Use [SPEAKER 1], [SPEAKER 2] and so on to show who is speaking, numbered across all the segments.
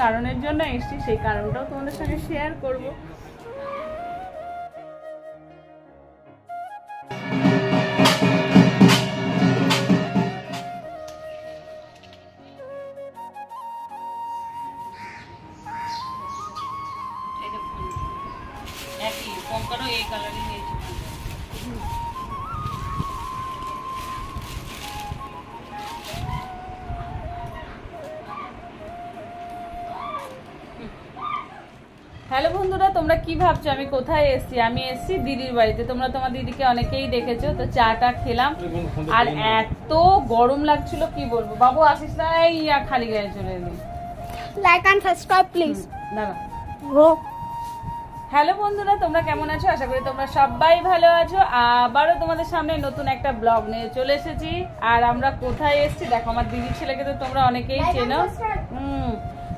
[SPEAKER 1] কারণের জন্য এসেছি, সেই কারণটাও তোমাদের সঙ্গে শেয়ার করব। এই কালারই নিয়েছি। হ্যালো বন্ধুরা, তোমরা কি ভাবছো আমি কোথায় এসেছি? আমি এসেছি দিদির বাড়িতে। তোমরা তোমার দিদিকে অনেকেই দেখেছো। তো চাটা খেলাম আর এত গরম লাগছিল কি বলবো। বাবু আসিস না, এই খালি গায়ে চলে এলি।
[SPEAKER 2] Like and subscribe please.
[SPEAKER 1] দাঁড়া। হ্যালো বন্ধুরা, তোমরা কেমন আছো? আশা করি তোমরা সবাই ভালো আছো। আবারও তোমাদের সামনে নতুন একটা ব্লগ নিয়ে চলে এসেছি। আর আমরা কোথায় এসেছি দেখো, আমার দিদির ছেলেকে তো তোমরা অনেকেই চেনো।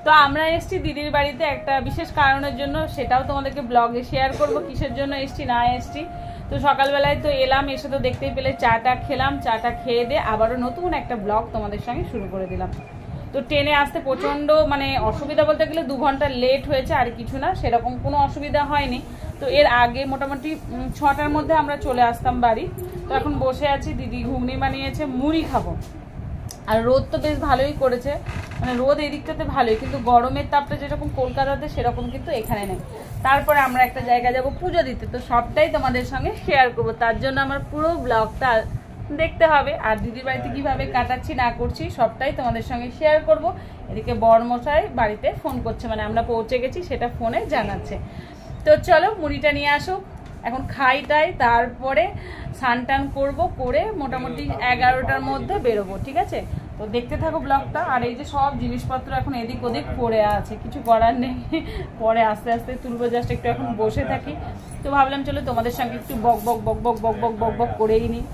[SPEAKER 1] তো আমরা এসেছি দিদির বাড়িতে একটা বিশেষ কারণের জন্য, সেটাও তোমাদেরকে ব্লগে শেয়ার করব কিসের জন্য এসেছি না এসেছি। তো সকালবেলায় তো এলাম, এসে তো দেখতেই পেলে চাটা খেলাম। চাটা খেয়ে দিয়ে আবারও নতুন একটা ব্লগ তোমাদের সঙ্গে শুরু করে দিলাম। তো ট্রেনে আসতে প্রচণ্ড মানে অসুবিধা বলতে গেলে 2 ঘন্টা লেট হয়েছে, আর কিছু না, সেরকম কোনো অসুবিধা হয়নি। তো এর আগে মোটামুটি 6টার মধ্যে আমরা চলে আসতাম বাড়ি। তো এখন বসে আছি, দিদি ঘুগনি বানিয়েছে, মুড়ি খাবো। আর রোদ তো বেশ ভালোই করেছে, মানে রোদ এই দিকটাতে ভালোই, কিন্তু গরমের তাপটা যেরকম কলকাতাতে সেরকম কিন্তু এখানে নেই। তারপরে আমরা একটা জায়গা যাব পুজো দিতে, তো সবটাই তোমাদের সঙ্গে শেয়ার করব। তার জন্য আমার পুরো ব্লগটা দেখতে হবে। আর দিদির বাড়িতে কিভাবে কাটাচ্ছি না করছি সবটাই তোমাদের সঙ্গে শেয়ার করব। এদিকে বরমশাই বাড়িতে ফোন করছে, মানে আমরা পৌঁছে গেছি সেটা ফোনে জানাচ্ছে। তো চলো মুড়িটা নিয়ে আসুক, এখন খাইটাই, তারপরে স্নান টান করবো, করে মোটামুটি 11টার মধ্যে বেরোবো। ঠিক আছে, তো দেখতে থাকো ব্লগটা। আর এই যে সব জিনিসপত্র এখন এদিক ওদিক পড়ে আছে, কিছু করার নেই, পরে আস্তে আস্তে তুলবো। জাস্ট একটু এখন বসে থাকি। তো ভাবলাম চলো তোমাদের সঙ্গে একটু বক বক বক বক বক বক বক বক করেই নিই।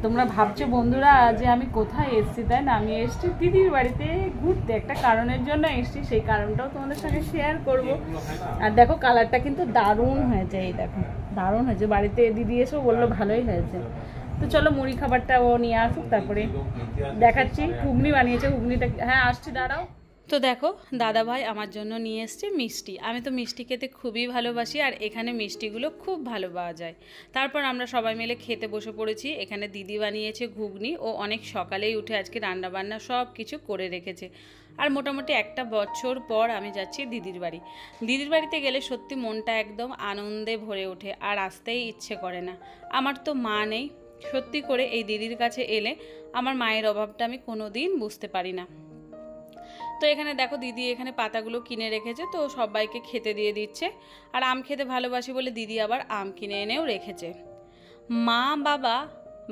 [SPEAKER 1] তোমরা ভাবছো বন্ধুরা যে আমি কোথায় এসেছি, তাই না? আমি এসেছি দিদির বাড়িতে ঘুরতে, একটা কারণের জন্য এসেছি, সেই কারণটাও তোমাদের সঙ্গে শেয়ার করব। আর দেখো কালারটা কিন্তু দারুণ হয়েছে, এই দেখো দারুণ হয়েছে। বাড়িতে দিদি এসেও বললো ভালোই হয়েছে। তো চলো মুড়ি খাবারটা ও নিয়ে আসুক, তারপরে দেখাচ্ছি। ঘুগনি বানিয়েছে, ঘুগনিটা হ্যাঁ আসছি, দাঁড়াও। তো দেখো দাদা ভাই আমার জন্য নিয়ে এসছে মিষ্টি। আমি তো মিষ্টি খেতে খুবই ভালোবাসি, আর এখানে মিষ্টিগুলো খুব ভালো পাওয়া যায়। তারপর আমরা সবাই মিলে খেতে বসে পড়েছি। এখানে দিদি বানিয়েছে ঘুগনি, ও অনেক সকালেই উঠে আজকে রান্নাবান্না সব কিছু করে রেখেছে। আর মোটামুটি 1 বছর পর আমি যাচ্ছি দিদির বাড়ি। দিদির বাড়িতে গেলে সত্যি মনটা একদম আনন্দে ভরে ওঠে, আর আসতেই ইচ্ছে করে না। আমার তো মা নেই, সত্যি করে এই দিদির কাছে এলে আমার মায়ের অভাবটা আমি কোনো দিন বুঝতে পারি না। তো এখানে দেখো দিদি এখানে পাতাগুলো কিনে রেখেছে, তো সবাইকে খেতে দিয়ে দিচ্ছে। আর আম খেতে ভালোবাসি বলে দিদি আবার আম কিনে এনেও রেখেছে। মা বাবা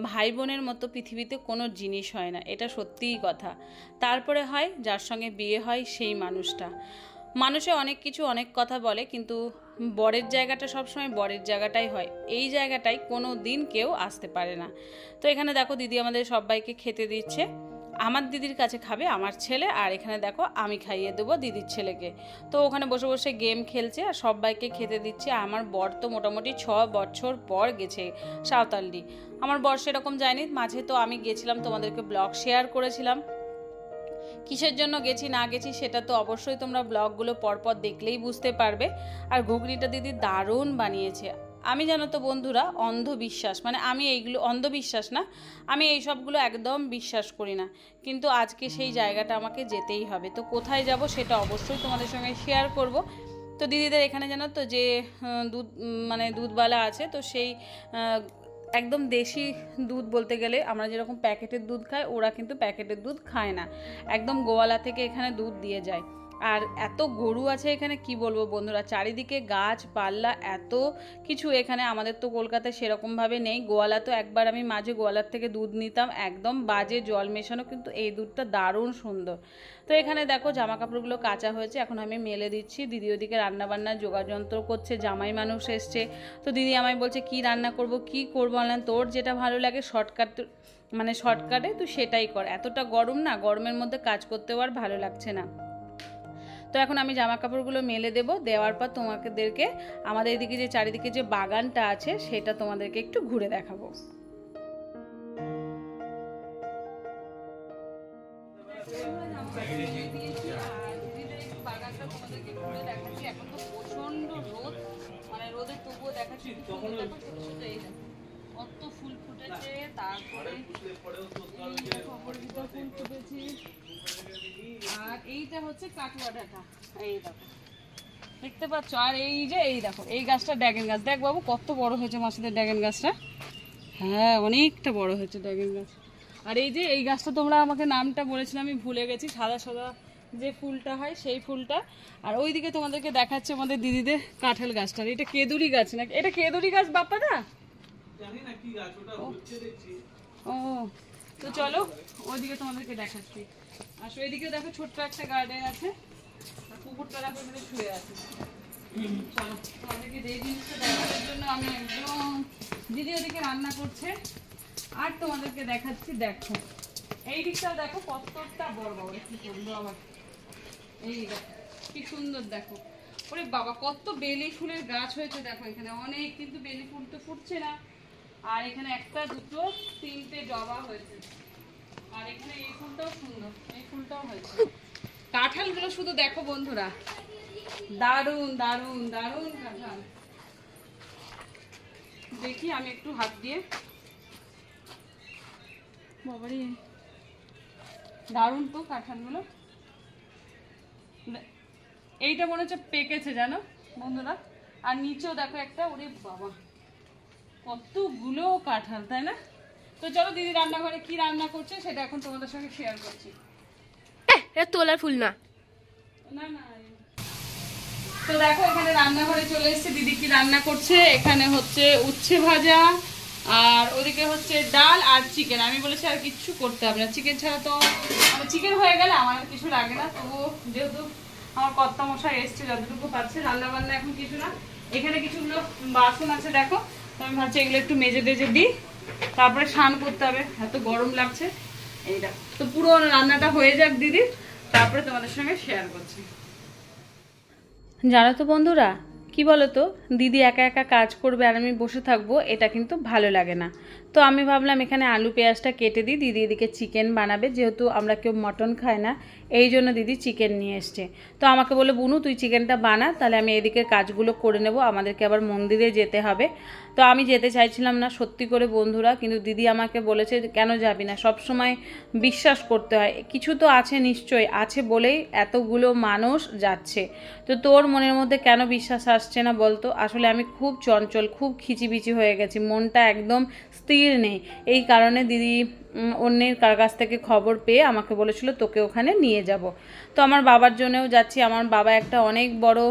[SPEAKER 1] ভাই বোনের মতো পৃথিবীতে কোনো জিনিস হয় না, এটা সত্যিই কথা। তারপরে হয় যার সঙ্গে বিয়ে হয় সেই মানুষটা। মানুষে অনেক কিছু অনেক কথা বলে, কিন্তু বরের জায়গাটা সবসময় বরের জায়গাটাই হয়, এই জায়গাটায় কোনো দিন কেউ আসতে পারে না। তো এখানে দেখো দিদি আমাদের সবাইকে খেতে দিচ্ছে। আমার দিদির কাছে খাবে আমার ছেলে, আর এখানে দেখো আমি খাইয়ে দেবো দিদির ছেলেকে। তো ওখানে বসে বসে গেম খেলছে আর সবাইকে খেতে দিচ্ছে। আমার বর তো মোটামুটি 6 বছর পর গেছে সাঁওতালডি। আমার বর সেরকম যায়নি, মাঝে তো আমি গেছিলাম, তোমাদেরকে ব্লগ শেয়ার করেছিলাম। কিসের জন্য গেছি না গেছি সেটা তো অবশ্যই তোমরা ব্লগগুলো পরপর দেখলেই বুঝতে পারবে। আর ঘুগনিটা দিদি দারুণ বানিয়েছে। আমি জানো তো বন্ধুরা অন্ধবিশ্বাস, মানে আমি এইগুলো অন্ধবিশ্বাস না, আমি এই সবগুলো একদম বিশ্বাস করি না, কিন্তু আজকে সেই জায়গাটা আমাকে যেতেই হবে। তো কোথায় যাব সেটা অবশ্যই তোমাদের সঙ্গে শেয়ার করব। তো দিদিদের এখানে জানো তো যে দুধ মানে দুধওয়ালা আছে, তো সেই একদম দেশি দুধ বলতে গেলে আমরা যেরকম প্যাকেটের দুধ খাই, ওরা কিন্তু প্যাকেটের দুধ খায় না, একদম গোয়ালা থেকে এখানে দুধ দিয়ে যায়। আর এত গরু আছে এখানে কি বলবো বন্ধুরা, চারিদিকে গাছপালা এত কিছু। এখানে আমাদের তো কলকাতায় সেরকমভাবে নেই। গোয়ালা তো একবার আমি মাঝে গোয়ালার থেকে দুধ নিতাম, একদম বাজে জল মেশানো, কিন্তু এই দুধটা দারুণ সুন্দর। তো এখানে দেখো জামা কাপড়গুলো কাচা হয়েছে, এখন আমি মেলে দিচ্ছি। দিদি ওদিকে রান্নাবান্নার যোগাযন্ত্র করছে, জামাই মানুষ এসছে। তো দিদি আমায় বলছে কি রান্না করব কি করবো, বললাম তোর যেটা ভালো লাগে শর্টকাটে তুই সেটাই কর। এতটা গরম না, গরমের মধ্যে কাজ করতেও আর ভালো লাগছে না। তো এখন আমি জামা কাপড়গুলো মেলে দেবো, দেওয়ার পর তোমাদেরকে আমাদের এদিকে যে চারিদিকে যে বাগানটা আছে সেটা তোমাদেরকে একটু ঘুরে দেখাবো। তোমাদেরকে ঘুরে দেখাচ্ছি। এখন তো প্রচন্ড রোদ, মানে রোদে তবুও দেখাচ্ছি। দেখো ছোট ছোট এই দেখো কত ফুল ফুটেছে। তারপরে অপরাজিতা ফুল ফুটেছে। আর এইটা হচ্ছে কাটুয়া ডাঁটা, এই দেখো দেখতে পাচ্ছ। আর এই যে এই দেখো এই গাছটা ড্রাগন গাছ। দেখ বাবু কত বড় হয়েছে মাসিদের ড্রাগন গাছটা। হ্যাঁ অনেকটা বড় হয়েছে ড্রাগন গাছ। আর এই যে এই গাছটা তোমরা আমাকে নামটা বলেছিলে, আমি ভুলে গেছি, সাদা সাদা যে ফুলটা হয় সেই ফুলটা। আর ওইদিকে তোমাদেরকে দেখাচ্ছে আমাদের দিদিদের কাঁঠাল গাছটা। এটা কেদুরি গাছ নাকি? এটা কেদুরি গাছ বাপ্পাদা? ও তো চলো ওইদিকে তোমাদেরকে দেখাচ্ছি। আর ওইদিকে দেখো ছোট্ট একটা গার্ডেন আছে, কুকুরটা দেখো এখানে শুয়ে আছে। চলো তোমাদেরকে এই জিনিসটা দেখানোর জন্য আমি একদম, দিদি ওদিকে রান্না করছে আর তোমাদেরকে দেখাচ্ছি। দেখো এই দিকটাও দেখো কতটা বড় বড়, কি করবো আবার, এই দেখো কি সুন্দর। দেখো ওরে বাবা কত বেলি ফুলের গাছ হয়েছে দেখো এখানে অনেক, কিন্তু বেলি ফুল তো ফুটছে না। আর এখানে একটা দুটো তিনটে জবা হয়েছে। আর এখানে এই ফুলটাও সুন্দর, এই ফুলটাও হয়েছে। কাঁঠালগুলো শুধু দেখো বন্ধুরা, দারুন দারুন দারুন কাঁঠাল। দেখি আমি একটু হাত দিয়ে, বাবারে দারুন তো কাঁঠালগুলো। এইটা মনে হচ্ছে পেকেছে জানো বন্ধুরা। আর নিচেও দেখো একটা, ওরে বাবা কতগুলো কাঁঠাল, তাই না? তো চলো দিদি রান্নাঘরে কি রান্না করছে সেটা এখন তোমাদের সঙ্গে শেয়ার করছি।
[SPEAKER 2] এটা তোলার ফুল না,
[SPEAKER 1] না না। তো দেখো এখানে রান্নাঘরে চলে এসেছে, দিদি কি রান্না করছে। এখানে হচ্ছে উচ্ছে ভাজা, আর ওদিকে হচ্ছে ডাল আর চিকেন। আমি বলেছি আর কিচ্ছু করতে হবে না, চিকেন ছাড়া তো, মানে চিকেন হয়ে গেলে আমার কিছু লাগে না। তবুও যেহেতু আমার কর্তা মশাই এসছে, যতটুকু পাচ্ছে রান্না বান্না এখন কিছু না। এখানে কিছুগুলো বাসন আছে দেখো, তো আমি ভাবছি এগুলো একটু মেজে টেজে দিই, তারপরে স্নান করতে হবে, এত গরম লাগছে। এইটা তো পুরো রান্নাটা হয়ে যাক দিদি, তারপরে তোমাদের সঙ্গে শেয়ার করছি। জানো তো বন্ধুরা, কি বলো তো, দিদি একা একা কাজ করবে আর আমি বসে থাকবো, এটা কিন্তু ভালো লাগে না। তো আমি ভাবলাম এখানে আলু পেঁয়াজটা কেটে দিই, দিদি এদিকে চিকেন বানাবে, যেহেতু আমরা কেউ মটন খাই না, এই জন্য দিদি চিকেন নিয়ে এসছে। তো আমাকে বলে বুনু তুই চিকেনটা বানা, তাহলে আমি এদিকে কাজগুলো করে নেব, আমাদেরকে আবার মন্দিরে যেতে হবে। তো আমি যেতে চাইছিলাম না সত্যি করে বন্ধুরা, কিন্তু দিদি আমাকে বলেছে কেন যাবি না, সব সময় বিশ্বাস করতে হয়, কিছু তো আছে নিশ্চয়ই, আছে বলেই এতগুলো মানুষ যাচ্ছে। তো তোর মনের মধ্যে কেন বিশ্বাস আসছে না বলতো? আসলে আমি খুব চঞ্চল, খুব খিচিবিচি হয়ে গেছি, মনটা একদম স্থির নেই। এই কারণে দিদি অন্যের কাছ থেকে খবর পেয়ে আমাকে বলেছিল তোকে ওখানে নিয়ে যাব। তো আমার বাবার জন্যও যাচ্ছি, আমার বাবা একটা অনেক বড়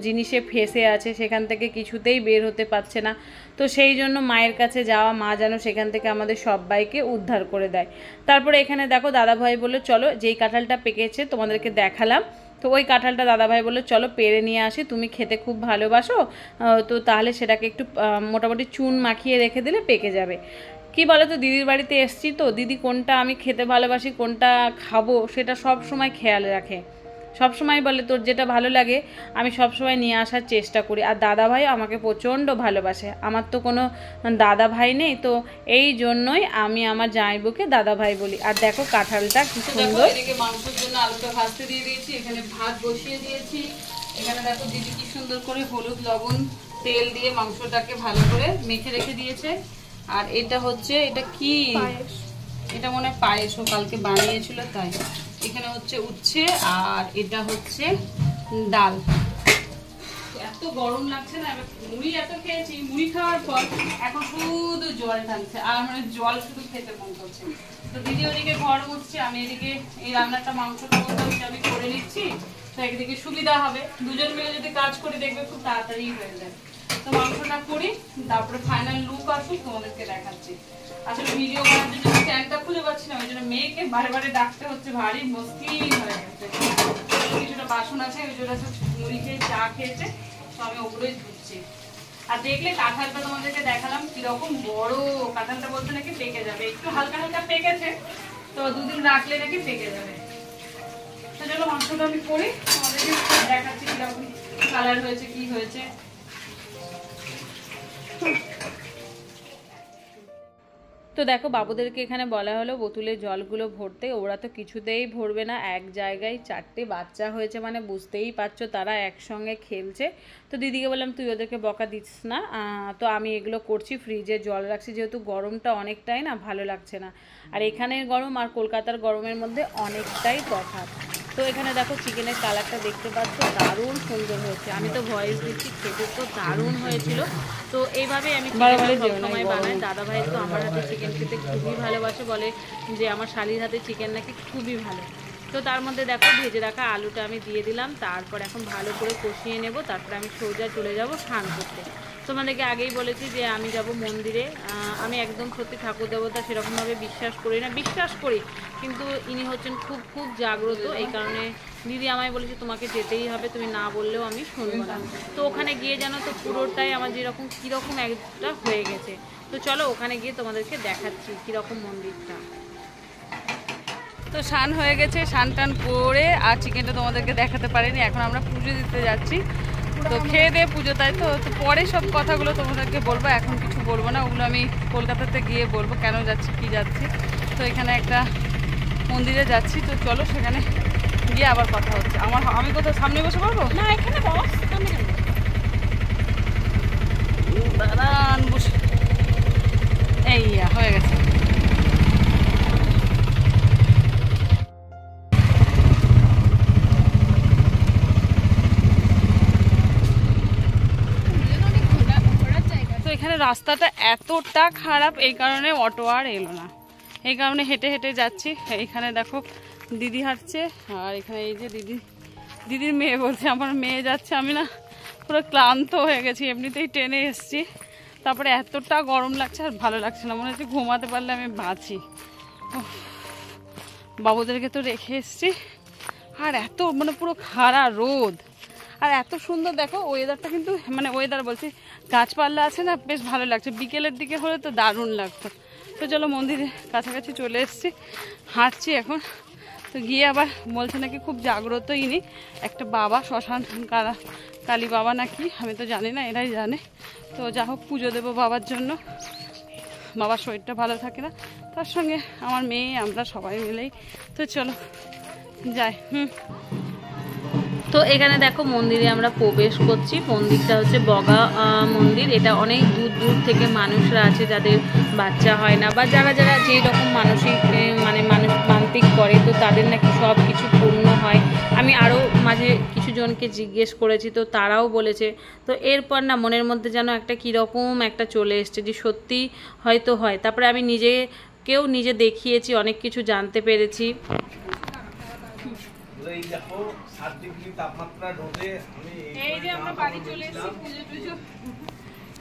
[SPEAKER 1] জিনিসে ফেঁসে আছে, সেখান থেকে কিছুতেই বের হতে পারছে না। তো সেই জন্য মায়ের কাছে যাওয়া, মা যেন সেখান থেকে আমাদের সবাইকে উদ্ধার করে দেয়। তারপরে এখানে দেখো দাদাভাই বললো চলো, যেই কাঁঠালটা পেকেছে তোমাদেরকে দেখালাম, তো ওই কাঁঠালটা দাদাভাই বললো চলো পেড়ে নিয়ে আসি, তুমি খেতে খুব ভালোবাসো, তো তাহলে সেটাকে একটু মোটামুটি চুন মাখিয়ে রেখে দিলে পেকে যাবে। কি বলো তো, দিদির বাড়িতে এসছি তো, দিদি কোনটা আমি খেতে ভালোবাসি, কোনটা খাবো, সেটা সব সময় খেয়াল রাখে। সব সময় বলে তোর যেটা ভালো লাগে আমি সব সময় নিয়ে আসার চেষ্টা করি। আর দাদাভাই আমাকে প্রচণ্ড ভালোবাসে, আমার তো কোনো দাদাভাই নেই, তো এই জন্যই আমি আমার জামাইবুকে দাদাভাই বলি। আর দেখো কাঁঠালটা কি সুন্দর। এদিকে মাংসের জন্য আলুটা ভাজতে দিয়ে দিয়েছি, এখানে ভাত বসিয়ে দিয়েছি। এখানে দেখো দিদি কি সুন্দর করে হলুদ লবণ তেল দিয়ে মাংসটাকে ভালো করে মেখে রেখে দিয়েছে। আর এটা হচ্ছে, এটা কি, এটা মনে হয় পায়েস, ও কালকে বানিয়েছিল তাই। এখানে হচ্ছে উচ্ছে, আর এটা হচ্ছে ডাল। এত গরম লাগছে না, এবার মুড়ি এত খেয়েছি, মুড়ি খাওয়ার পর এখন শুধু জল টানছে, আর মানে জল শুধু খেতে মন করছে। তো দিদি ওদিকে ঘর মুছছে, আমি এদিকে এই রান্নাটা মাংসটা আমি করে নিচ্ছি, তো একদিকে সুবিধা হবে, দুজন মিলে যদি কাজ করি দেখবে খুব তাড়াতাড়ি হয়ে যায়। তো মাংসটা করি, তারপরে ফাইনাল লুক আসুক তোমাদেরকে দেখাচ্ছি। আসলে ভিডিও করার জন্য স্ট্যান্ডটা খুঁজে পাচ্ছি না, ওই জন্য মেয়েকে বারে বারে ডাকতে হচ্ছে, ভারী মুশকিল হয়ে গেছে। কিছুটা বাসন আছে, ওই জন্য মুড়ি খেয়ে চা খেয়েছে, তো আমি ওগুলোই ধুচ্ছি। আর দেখলে কাঁঠালটা তোমাদেরকে দেখালাম কিরকম বড়, কাঁঠালটা বলতে নাকি পেকে যাবে, একটু হালকা হালকা পেকেছে, তো দুদিন রাখলে নাকি পেকে যাবে। তো চলো মাংসটা আমি করি, তোমাদেরকে দেখাচ্ছি কিরকম কালার হয়েছে, কি হয়েছে। তো দেখো বাবুদেরকে এখানে বলা হলো বোতলে জলগুলো ভরতে, ওরা তো কিছুতেই ভরবে না। এক জায়গায় 4টে বাচ্চা হয়েছে মানে বুঝতেই পারছো, তারা একসঙ্গে খেলছে। তো দিদিকে বললাম তুই ওদেরকে বকা দিস না, তো আমি এগুলো করছি, ফ্রিজে জল রাখছি, যেহেতু গরমটা অনেকটাই না ভালো লাগছে না। আর এখানের গরম আর কলকাতার গরমের মধ্যে অনেকটাই তফাৎ। তো এখানে দেখো চিকেনের কালারটা দেখতে পাচ্ছ, দারুণ সুন্দর হয়েছে। আমি তো ভয়েস দিচ্ছি, খেতে তো দারুণ হয়েছিল। তো এইভাবে আমি সবসময় বানাই। দাদাভাই তো আমার হাতে চিকেন খেতে খুবই ভালোবাসে, বলে যে আমার শালির হাতে চিকেন নাকি খুবই ভালো। তো তার মধ্যে দেখো ভেজে রাখা আলুটা আমি দিয়ে দিলাম, তারপর এখন ভালো করে কষিয়ে নেব, তারপরে আমি সোজা চলে যাব স্নান করতে। তোমাদেরকে আগেই বলেছি যে আমি যাব মন্দিরে। আমি একদম সত্যি ঠাকুর দেবতা সেরকমভাবে বিশ্বাস করি না, বিশ্বাস করি কিন্তু ইনি হচ্ছেন খুব খুব জাগ্রত, এই কারণে দিদি আমায় বলেছে তোমাকে যেতেই হবে, তুমি না বললেও আমি শুনবো না। তো ওখানে গিয়ে জানো তো পুরোটাই আমার যেরকম কীরকম একটা হয়ে গেছে। তো চলো ওখানে গিয়ে তোমাদেরকে দেখাচ্ছি কীরকম মন্দিরটা। তো স্নান হয়ে গেছে, স্নান টান করে আর চিকেনটা তোমাদেরকে দেখাতে পারিনি। এখন আমরা পুজো দিতে যাচ্ছি, তো খেয়ে দিয়ে পুজো, তাই তো পরে সব কথাগুলো তোমাদেরকে বলবো, এখন কিছু বলবো না, ওগুলো আমি কলকাতাতে গিয়ে বলবো কেন যাচ্ছি কি যাচ্ছি। তো এখানে একটা মন্দিরে যাচ্ছি, তো চলো সেখানে গিয়ে আবার কথা হচ্ছে। আমি কোথাও সামনে বসে পারবো না, এখানে বস, দাঁড়ান বসে, এই হয়ে গেছে। তো এখানে রাস্তাটা এতটা খারাপ, এই কারণে অটো আর এলো না, এই কারণে হেঁটে হেঁটে যাচ্ছি। এইখানে দেখো দিদি হাঁটছে, আর এখানে এই যে দিদির মেয়ে বলছে, আমার মেয়ে যাচ্ছে। আমি না পুরো ক্লান্ত হয়ে গেছি, এমনিতেই ট্রেনে এসছি, তারপরে এতটা গরম লাগছে আর ভালো লাগছে না, মনে হচ্ছে ঘুমাতে পারলে আমি বাঁচি। বাবুদেরকে তো রেখে এসছি, আর এত মানে পুরো খাড়া রোদ, আর এত সুন্দর দেখো ওয়েদারটা, কিন্তু মানে ওয়েদার বলছি গাছপালা আছে না, বেশ ভালো লাগছে। বিকেলের দিকে হলে তো দারুণ লাগতো। তো চলো মন্দিরের কাছাকাছি চলে এসেছি, হাঁটছি এখন। তো গিয়ে আবার বলছে নাকি খুব জাগ্রত ইনি, একটা বাবা শ্মশান কালী বাবা নাকি, আমি তো জানি না, এরাই জানে। তো যা হোক পুজো দেবো বাবার জন্য, বাবার শরীরটা ভালো থাকে না, তার সঙ্গে আমার মেয়ে আমরা সবাই মিলেই। তো চলো যাই। তো এখানে দেখো মন্দিরে আমরা প্রবেশ করছি। মন্দিরটা হচ্ছে বগা মন্দির। এটা অনেক দূর দূর থেকে মানুষরা আছে যাদের বাচ্চা হয় না, বা যারা যারা যেই রকম মানসিক মানুষ মানসিক করে, তো তাদের নাকি সব কিছু পূর্ণ হয়। আমি আরও মাঝে কিছু জনকে জিজ্ঞেস করেছি, তো তারাও বলেছে। তো এরপর না মনের মধ্যে যেন একটা কীরকম একটা চলে এসছে যে সত্যি হয়তো হয়। তারপরে আমি নিজে দেখিয়েছি, অনেক কিছু জানতে পেরেছি। এই যে আমরা বাড়ি চলে এসেছি,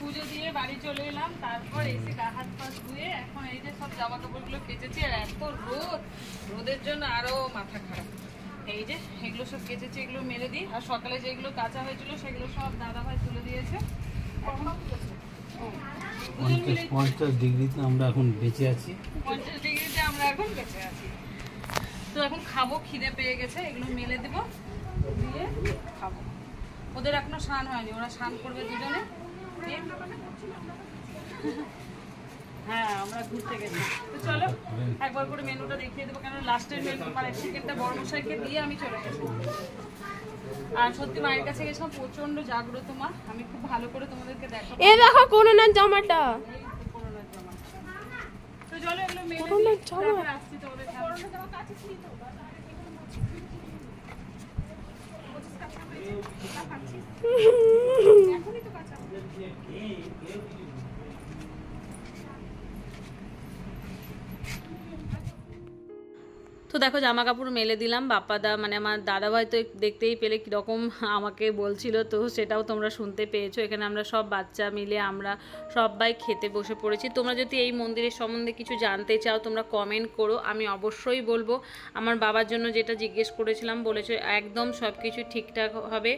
[SPEAKER 1] পুজো দিয়ে বাড়ি চলে এলাম, তারপর এসে গা হাত পা ধুয়ে এখন এই যে সব জামা কাপড়গুলো কেচেছি। আর এত রোদের জন্য আরো মাথা খারাপ। এই যে এগুলো সব কেচেছি, এগুলো মেলে দিই। আর সকালে যেগুলো কাঁচা হয়েছিল সেগুলো সব দাদাভাই তুলে দিয়েছে।
[SPEAKER 3] 50 ডিগ্রিতে আমরা এখন বেঁচে আছি।
[SPEAKER 1] 50 ডিগ্রিতে আমরা এখন বেঁচে আছি। তো এখন খাবো, খিদে পেয়ে গেছে, এগুলো মেলে দেবো, দিয়ে খাবো। ওদের এখনো স্নান হয়নি, ওরা স্নান করবে দুজনে। হ্যাঁ আমরা ঘুরতে গেছি। তো চলো একবার করে মেনুটা দেখিয়ে দেবো, কেন লাস্টের মেনু মানে চিকেনটা বড় মশাইকে দিয়ে আমি চলে গেছি। আর সত্যি মায়ের কাছে গেছিলাম, প্রচন্ড জাগ্রত মা, আমি খুব ভালো করে তোমাদেরকে দেখাবো।
[SPEAKER 2] এ দেখো করোনার জামাটা,
[SPEAKER 1] তো চলো এগুলো মেলে তারপর আসছি তোমাদের করোনার জামা কাছে ছিল তো এখনই তো কাঁচা। তো দেখো জামা কাপড় মেলে দিলাম। বাপ্পাদা মানে আমার দাদাভাই তো দেখতেই পেলে কীরকম আমাকে বলছিল, তো সেটাও তোমরা শুনতে পেয়েছো। এখানে আমরা সব বাচ্চা মিলে আমরা সবাই খেতে বসে পড়েছি। তোমরা যদি এই মন্দিরের সম্বন্ধে কিছু জানতে চাও তোমরা কমেন্ট করো, আমি অবশ্যই বলবো। আমার বাবার জন্য যেটা জিজ্ঞেস করেছিলাম বলেছে একদম সব কিছু ঠিকঠাক হবে।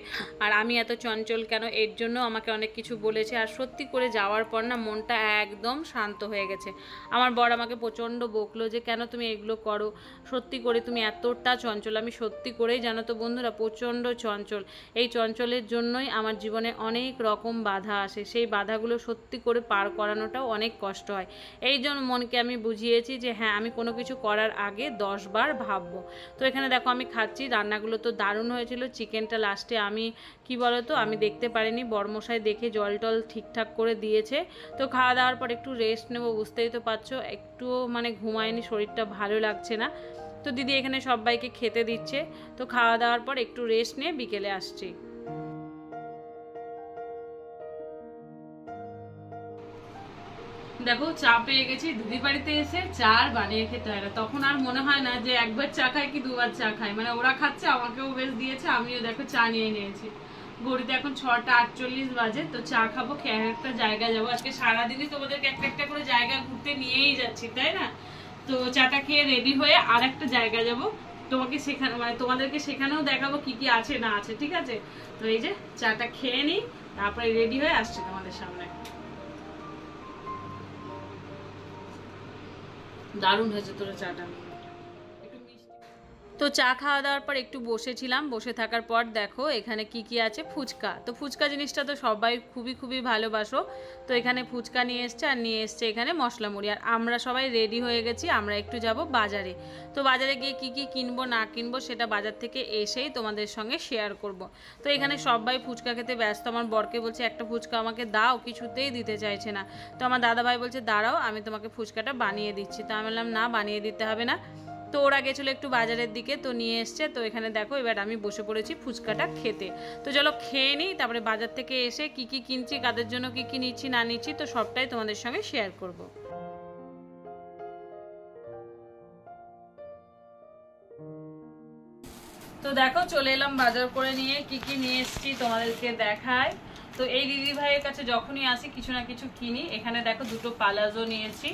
[SPEAKER 1] আর আমি এত চঞ্চল কেন, এর জন্য আমাকে অনেক কিছু বলেছে। আর সত্যি করে যাওয়ার পর না মনটা একদম শান্ত হয়ে গেছে। আমার বর আমাকে প্রচণ্ড বকলো যে কেন তুমি এগুলো করো, সত্যি সত্যি করে তুমি এতটা চঞ্চল, আমি সত্যি করেই জানো তো বন্ধুরা প্রচণ্ড চঞ্চল। এই চঞ্চলের জন্যই আমার জীবনে অনেক রকম বাধা আসে, সেই বাধাগুলো সত্যি করে পার করানোটাও অনেক কষ্ট হয়। এই জন্য মনকে আমি বুঝিয়েছি যে হ্যাঁ, আমি কোনো কিছু করার আগে 10 বার ভাববো। তো এখানে দেখো আমি খাচ্ছি, রান্নাগুলো তো দারুণ হয়েছিল। চিকেনটা লাস্টে আমি কি বলো তো, আমি দেখতে পারিনি, বড়মশাই দেখে জল টল ঠিকঠাক করে দিয়েছে। তো খাওয়া দাওয়ার পর একটু রেস্ট নেবো, বুঝতেই তো পারছো, একটুও মানে ঘুমায়নি, শরীরটা ভালো লাগছে না। তো দিদি এখানে সবাইকে খেতে দিচ্ছে। তো খাওয়া দাওয়ার পর একটু রেস্ট নিয়ে বিকেলে আসছি। দেখো চা পেয়ে গেছি, দিদির বাড়িতে এসে চা আর বানিয়ে খেতে হয় না, তখন আর মনে হয় না যে একবার চা খাই কি দুবার চা খাই। মানে ওরা খাচ্ছে, আমাকেও বেশ দিয়েছে, আমিও দেখো চা নিয়ে নিয়েছি। ঘড়িতে এখন 6টা 48 বাজে। তো চা খাবো, খেয়ে একটা জায়গায় যাবো। আজকে সারাদিনই তোমাদেরকে একটা একটা করে জায়গা ঘুরতে নিয়েই যাচ্ছি, তাই না? তো চাটা খেয়ে রেডি হয়ে আর একটা জায়গা যাবো, তোমাকে সেখানে মানে তোমাদেরকে সেখানেও দেখাবো কি কি আছে না আছে, ঠিক আছে? তো এই যে চাটা খেয়ে নিই, তারপরে রেডি হয়ে আসছি তোমাদের সামনে। দারুণ হয়েছে তোরা চাটা। তো চা খাওয়া দাওয়ার পর একটু বসেছিলাম, বসে থাকার পর দেখো এখানে কি কি আছে, ফুচকা। তো ফুচকা জিনিসটা তো সবাই খুবই খুবই ভালোবাসো। তো এখানে ফুচকা নিয়ে এসছে, আর নিয়ে এসছে এখানে মশলা মুড়ি। আর আমরা সবাই রেডি হয়ে গেছি, আমরা একটু যাব বাজারে। তো বাজারে গিয়ে কি কি কিনবো না কিনবো সেটা বাজার থেকে এসেই তোমাদের সঙ্গে শেয়ার করব। তো এখানে সবাই ফুচকা খেতে ব্যস্ত। আমার বরকে বলছে একটা ফুচকা আমাকে দাও, কিছুতেই দিতে চাইছে না। তো আমার দাদাভাই বলছে দাঁড়াও, আমি তোমাকে ফুচকাটা বানিয়ে দিচ্ছি। তো আমি বললাম না, বানিয়ে দিতে হবে না। তো ওরা গেছিলো একটু বাজারের দিকে, তো নিয়ে এসছে। তো এখানে দেখো এবার আমি বসে পড়েছি ফুচকাটা খেতে। তো চলো খেয়ে নিই, তারপরে বাজার থেকে এসে কি কি কিনছি, কাদের জন্য কি কি নিচ্ছি না নিচ্ছি, তো সবটাই তোমাদের সঙ্গে শেয়ার করব। তো দেখো চলে এলাম বাজার করে নিয়ে, কি কি নিয়ে এসছি তোমাদেরকে দেখায়। তো এই দিদি ভাইয়ের কাছে যখনই আসি কিছু না কিছু কিনি। এখানে দেখো দুটো পালাজো নিয়েছি,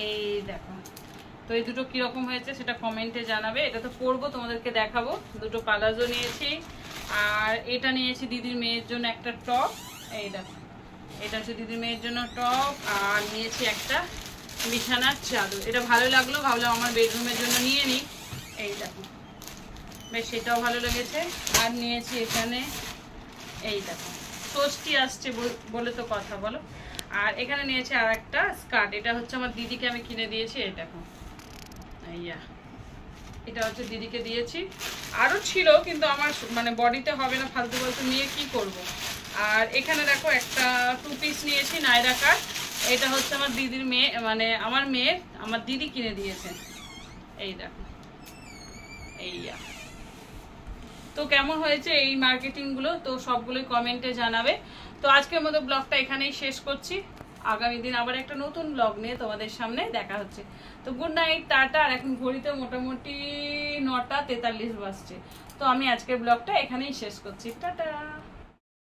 [SPEAKER 1] এই দেখো। তো এই দুটো কিরকম হয়েছে সেটা কমেন্টে জানাবে। এটা তো পরবো, তোমাদেরকে দেখাবো। দুটো পালাজো নিয়েছি, আর এটা নিয়েছি দিদির মেয়ের জন্য একটা টপ, এই দেখো। এটা হচ্ছে দিদির মেয়ের জন্য টপ। আর নিয়েছি একটা বিছানার চাদর, এটা ভালো লাগলো, ভাবলাম আমার বেডরুমের জন্য নিয়ে নিই। এই দেখো, বেশ সেটাও ভালো লেগেছে। আর নিয়েছি এখানে এই দেখো, ষষ্ঠী আসছে বলে তো কথা বলো। আর এখানে নিয়েছি আর একটা স্কার্ট, এটা হচ্ছে আমার দিদিকে আমি কিনে দিয়েছি। এই দেখো, এটা হচ্ছে দিদিকে দিয়েছি। আরো ছিল কিন্তু আমার মানে বডিতে হবে না, ফালতু ফালতু নিয়ে কি করব। আর এখানে দেখো একটা 2 পিস নিয়েছি নায়রা কাট, এটা হচ্ছে আমার দিদির মেয়ে, মানে আমার মেয়ের আমার দিদি কিনে দিয়েছে। এই দেখো, এইয়া। তো কেমন হয়েছে এই মার্কেটিং গুলো, তো সবগুলোই কমেন্টে জানাবে। তো আজকের মতো ব্লগটা এখানেই শেষ করছি। আগামী দিন আবার একটা নতুন ব্লগ নিয়ে তোমাদের সামনে দেখা হচ্ছে। তো গুড নাইট, টাটা। আর এখন ঘড়িতে মোটামুটি 9টা 43 বাজছে। তো আমি আজকের ব্লগটা এখানেই শেষ করছি, টাটা।